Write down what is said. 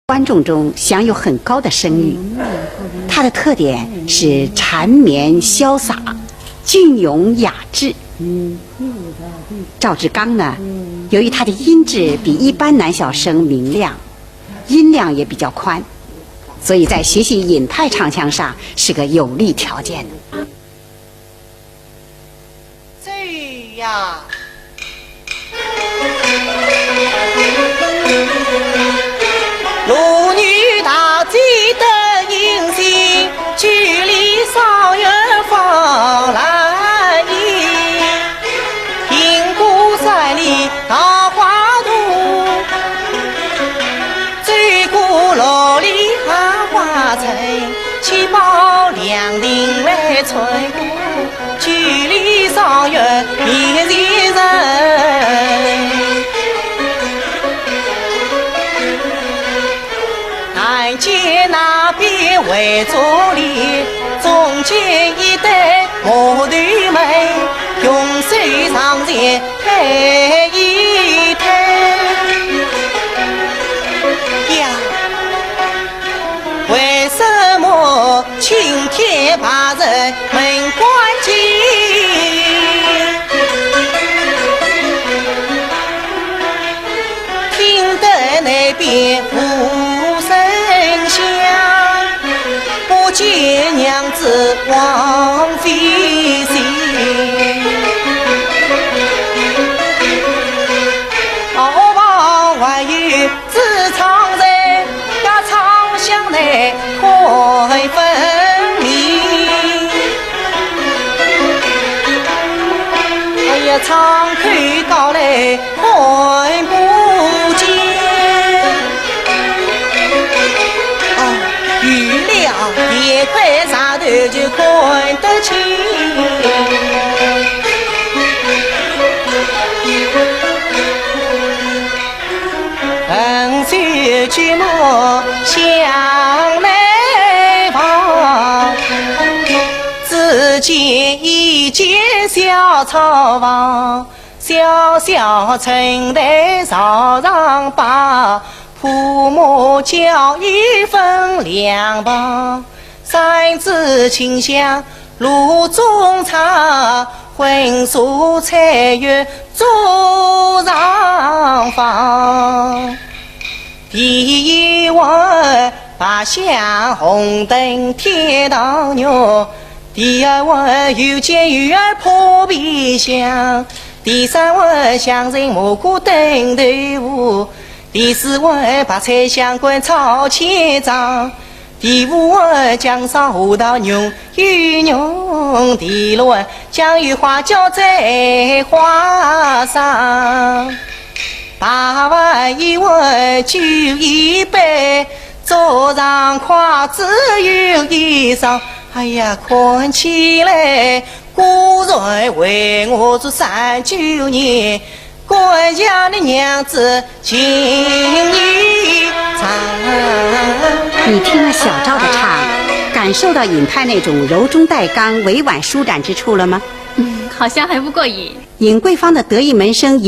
观众中享有很高的声誉。它的特点是缠绵潇洒、俊勇雅致。赵志刚呢，由于他的音质比一般男小声明亮，音量也比较宽，所以在学习尹派唱腔上是个有利条件的。这呀，路女大记得迎新，距离少远方来迎。银谷山里桃花渡，醉古楼里寒花城，七宝两陵来春顾，距离少远一地人。看见那边围着里，中间一对母女们，用手上前推一推。呀，为什么青天把人门关紧？听得那边无声响，不见娘子王妃行。后房外有自唱人，呀唱响内开分明。哎呀，唱口高来看不见。也快上头就看得清，横袖举目向南望，只见一间小草房，小小城台朝上摆，铺木交椅分两旁，三枝清香炉中茶，荤素菜肴桌上放。第一碗八香红灯天堂肉，第二碗有煎鱼儿破皮香，第三碗香椿蘑菇炖豆腐，第四碗白菜香棍炒千张，第五碗姜烧胡桃牛鱼肉，第六碗酱油花椒在花上，八碗一碗酒一杯，桌上筷子有一双。哎呀，看起来果然为我做39年，官家的娘子情意长。你听了小赵的唱，感受到尹派那种柔中带刚、委婉舒展之处了吗？好像还不过瘾。尹桂芳的得意门生